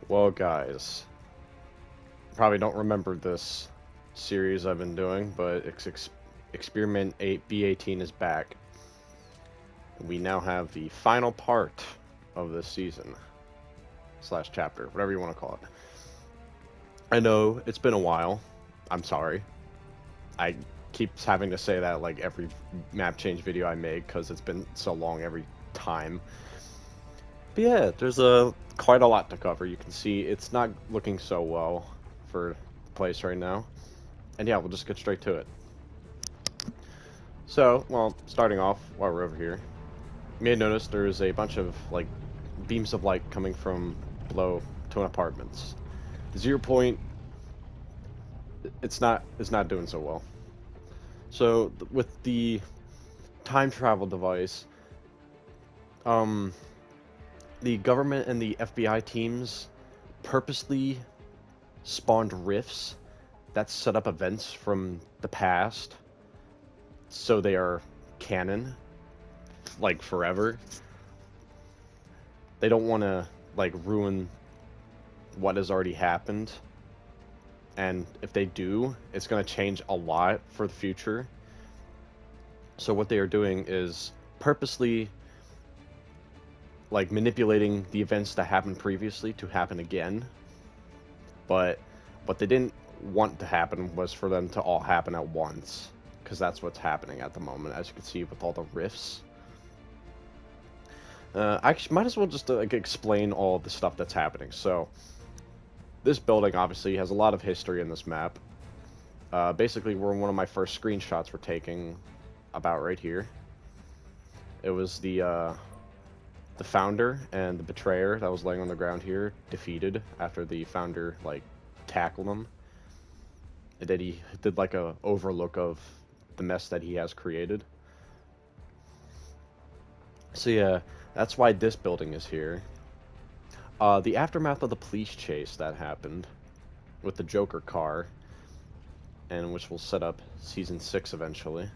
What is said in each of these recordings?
Well, guys, probably don't remember this series I've been doing, but Experiment 8 B18 is back. We now have the final part of this season slash chapter, whatever you want to call it. I know it's been a while. I'm sorry. I keep having to say that like every map change video I make because it's been so long every time. But yeah, there's quite a lot to cover. You can see it's not looking so well for the place right now. And yeah, we'll just get straight to it. So, well, starting off while we're over here, you may notice there's a bunch of like beams of light coming from below twin apartments. The 0 point, it's not doing so well. So with the time travel device, um, the government and the FBI teams purposely spawned rifts that set up events from the past, so they are canon, like forever. They don't want to like ruin what has already happened, and if they do, it's going to change a lot for the future. So what they are doing is purposely like manipulating the events that happened previously to happen again, but what they didn't want to happen was for them to all happen at once, because that's what's happening at the moment, as you can see with all the rifts. I might as well just like explain all the stuff that's happening. So this building obviously has a lot of history in this map. Basically, where one of my first screenshots were taking, about right here. It was the founder and the betrayer that was laying on the ground here, defeated after the founder like tackled him. And then he did like a overlook of the mess that he has created. So yeah, that's why this building is here. The aftermath of the police chase that happened with the Joker car, and which will set up Season 6 eventually.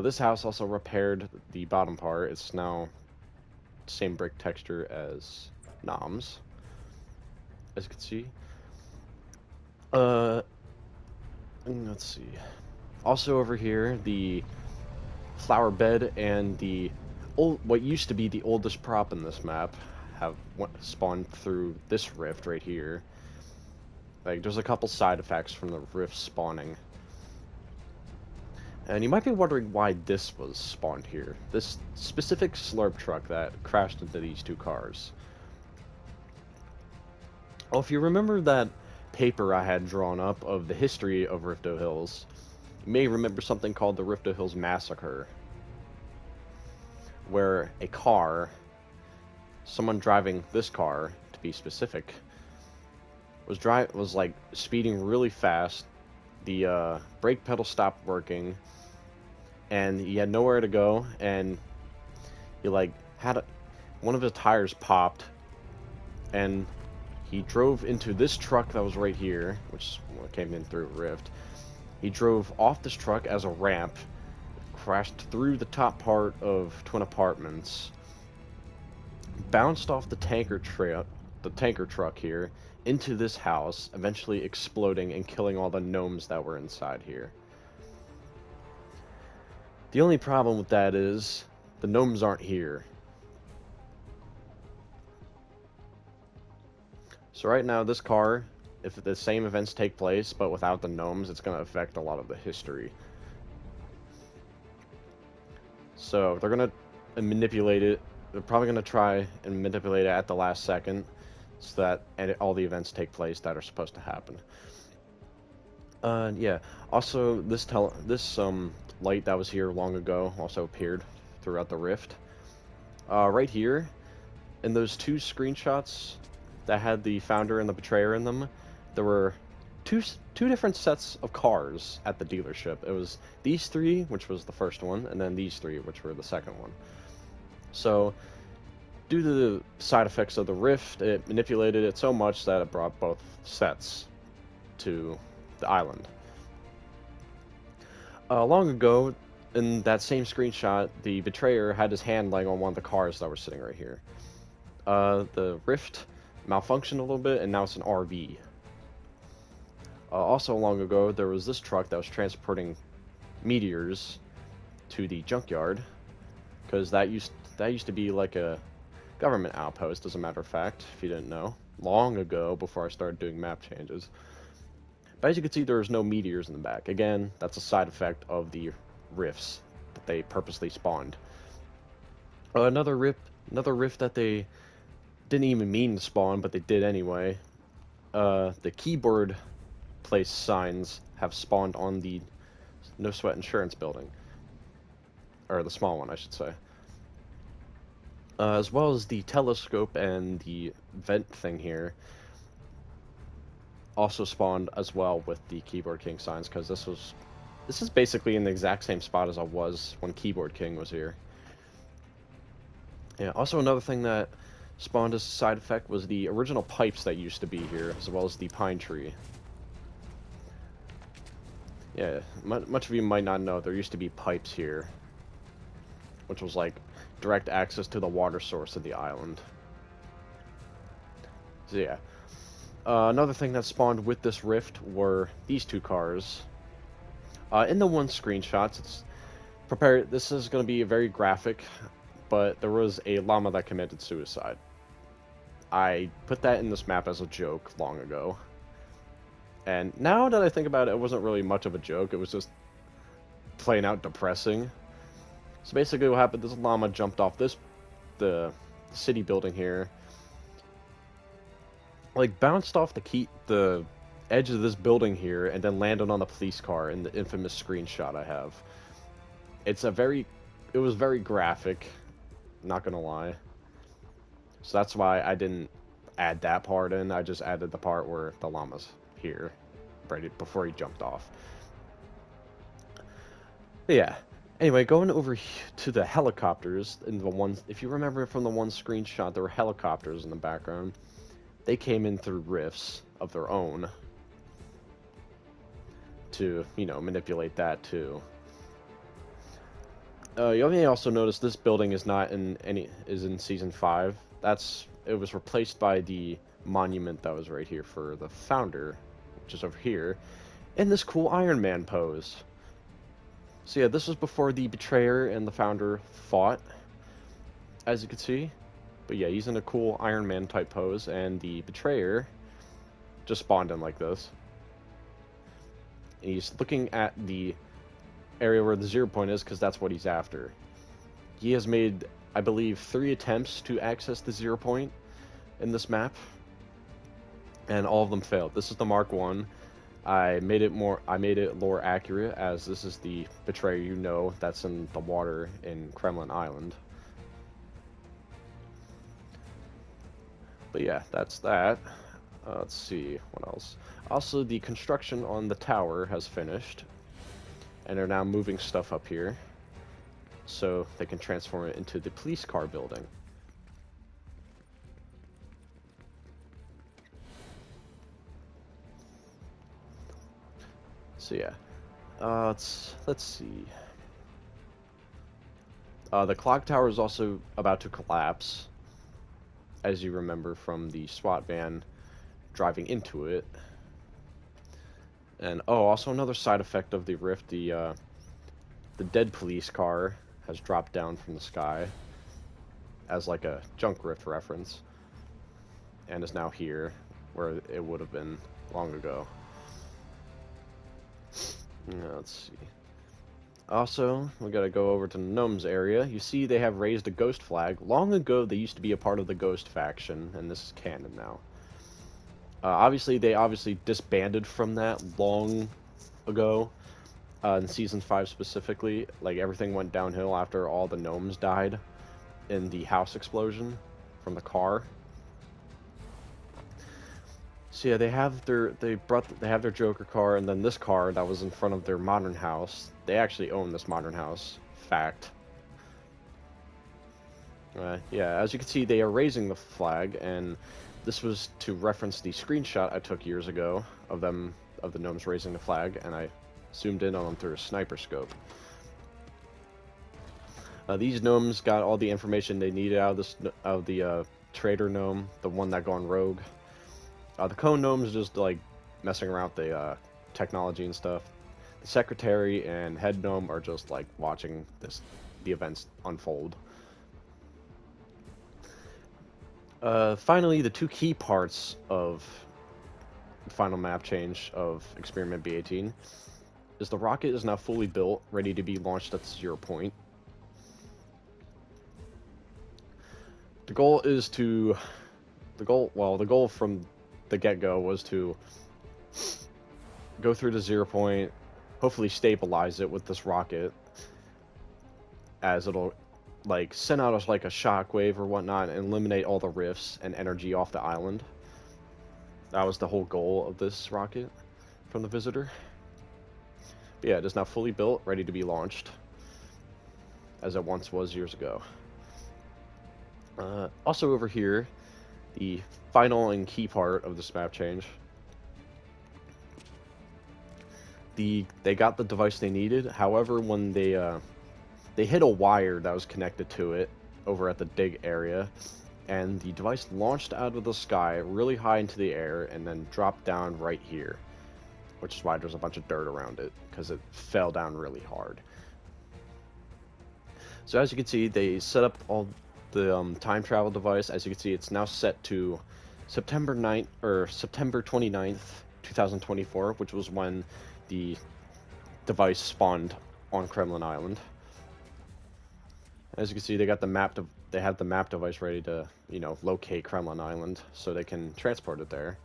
This house also repaired the bottom part. It's now same brick texture as Nom's, as you can see. Uh, let's see. Also over here, the flower bed and the what used to be the oldest prop in this map have spawned through this rift right here. Like, there's a couple side effects from the rift spawning. And you might be wondering why this was spawned here. This specific slurp truck that crashed into these two cars. Well, if you remember that paper I had drawn up of the history of Rifto Hills, you may remember something called the Rifto Hills Massacre, where a car, someone driving this car, to be specific, was like speeding really fast. The brake pedal stopped working, and he had nowhere to go, and he like one of his tires popped, and he drove into this truck that was right here, which came in through a rift. He drove off this truck as a ramp, crashed through the top part of twin apartments, bounced off the tanker truck here into this house, eventually exploding and killing all the gnomes that were inside here. The only problem with that is the gnomes aren't here. So right now, this car, if the same events take place, but without the gnomes, it's going to affect a lot of the history. So they're going to manipulate it. They're probably going to try and manipulate it at the last second, so that all the events take place that are supposed to happen. Yeah. Also, this light that was here long ago also appeared throughout the rift. Right here, in those two screenshots that had the founder and the betrayer in them, there were two different sets of cars at the dealership. It was these three, which was the first one, and then these three, which were the second one. So, due to the side effects of the rift, it manipulated it so much that it brought both sets to the island. Long ago, in that same screenshot, the betrayer had his hand laying on one of the cars that were sitting right here. The rift malfunctioned a little bit, and now it's an RV. Also, long ago, there was this truck that was transporting meteors to the junkyard, because that used to be like a government outpost, as a matter of fact, if you didn't know, long ago before I started doing map changes. But as you can see, there's no meteors in the back. Again, that's a side effect of the rifts that they purposely spawned. Another rift that they didn't even mean to spawn, but they did anyway. The keyboard place signs have spawned on the No Sweat Insurance building. Or the small one, I should say. As well as the telescope and the vent thing here also spawned as well with the Keyboard King signs, because this is basically in the exact same spot as I was when Keyboard King was here. Yeah, also another thing that spawned as a side effect was the original pipes that used to be here, as well as the pine tree. Yeah, much of you might not know, there used to be pipes here, which was like direct access to the water source of the island. So yeah. Another thing that spawned with this rift were these two cars. In the one screenshots, this is going to be very graphic, but there was a llama that committed suicide. I put that in this map as a joke long ago. And now that I think about it, it wasn't really much of a joke, it was just plain out depressing. So basically what happened, this llama jumped off the city building here, like bounced off the edge of this building here, and then landed on the police car in the infamous screenshot I have. It was very graphic, not gonna lie. So that's why I didn't add that part in, I just added the part where the llama's here, right before he jumped off. But yeah. Anyway, going over to the helicopters, and the ones, if you remember from the one screenshot, there were helicopters in the background. They came in through rifts of their own to, you know, manipulate that too. You may also notice this building is not is in Season 5. It was replaced by the monument that was right here for the founder, which is over here, in this cool Iron Man pose. So yeah, this was before the Betrayer and the Founder fought, as you can see. But yeah, he's in a cool Iron Man type pose, and the Betrayer just spawned in like this. And he's looking at the area where the 0 point is, because that's what he's after. He has made, I believe, 3 attempts to access the 0 point in this map, and all of them failed. This is the Mark 1. I made it lore accurate, as this is the Betrayer you know that's in the water in Kremlin Island. But yeah, that's that. Let's see, what else? Also, the construction on the tower has finished, and they're now moving stuff up here so they can transform it into the police car building. So yeah, let's see. The clock tower is also about to collapse, as you remember from the SWAT van driving into it. And oh, also another side effect of the rift, the dead police car has dropped down from the sky as like a junk rift reference, and is now here where it would have been long ago. Let's see. Also, we gotta go over to Gnome's area. You see they have raised a ghost flag. Long ago, they used to be a part of the ghost faction, and this is canon now. They disbanded from that long ago, in Season 5 specifically. Like, everything went downhill after all the gnomes died in the house explosion from the car. So yeah, they have their Joker car, and then this car that was in front of their modern house. They actually own this modern house. Fact. Yeah, as you can see, they are raising the flag, and this was to reference the screenshot I took years ago of the gnomes raising the flag, and I zoomed in on them through a sniper scope. These gnomes got all the information they needed out of the trader gnome, the one that gone rogue. The cone gnome is just like messing around with the technology and stuff. The secretary and head gnome are just like watching the events unfold. Finally, the two key parts of the final map change of Experiment B18 is the rocket is now fully built, ready to be launched at the 0 point. The goal is to, the goal from the get-go was to go through the 0 point, hopefully stabilize it with this rocket, as it'll like send out us like a shockwave or whatnot and eliminate all the rifts and energy off the island. That was the whole goal of this rocket from the visitor. But yeah, it is now fully built, ready to be launched, as it once was years ago. Also over here, the final and key part of this map change. They got the device they needed. However, when they hit a wire that was connected to it over at the dig area, and the device launched out of the sky really high into the air and then dropped down right here, which is why there's a bunch of dirt around it, because it fell down really hard. So as you can see, they set up all the time travel device. As you can see, it's now set to September 9th or September 29th, 2024, which was when the device spawned on Kremlin Island. As you can see, they got the map. They have the map device ready to, you know, locate Kremlin Island, so they can transport it there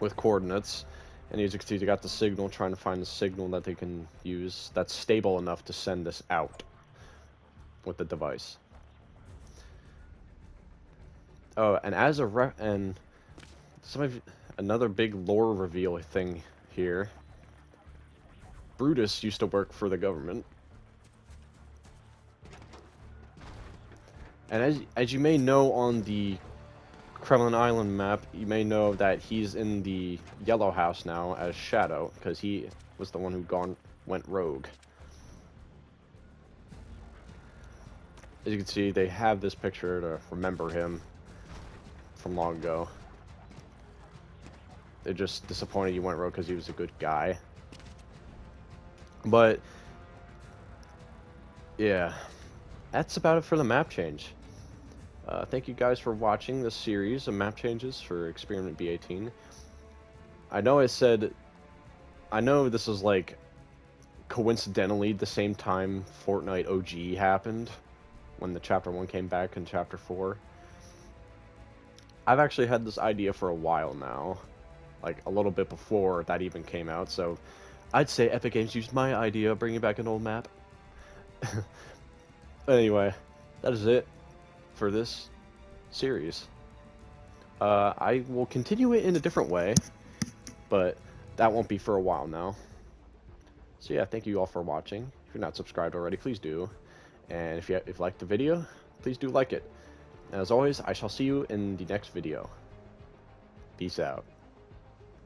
with coordinates. And as you can see, they got the signal, trying to find the signal that they can use that's stable enough to send this out with the device. Oh, and as a another big lore reveal thing here. Brutus used to work for the government. And as you may know on the Kremlin Island map, you may know that he's in the yellow house now as Shadow, because he was the one who went rogue. As you can see, they have this picture to remember him from long ago. They're just disappointed he went rogue because he was a good guy. But yeah, that's about it for the map change. Thank you guys for watching this series of map changes for Experiment B18. I know this is like coincidentally the same time Fortnite OG happened, when the Chapter 1 came back in Chapter 4. I've actually had this idea for a while now, like a little bit before that even came out, so I'd say Epic Games used my idea of bringing back an old map. Anyway, that is it for this series. I will continue it in a different way, but that won't be for a while now. So yeah, thank you all for watching. If you're not subscribed already, please do. And if you liked the video, please do like it. And as always, I shall see you in the next video. Peace out.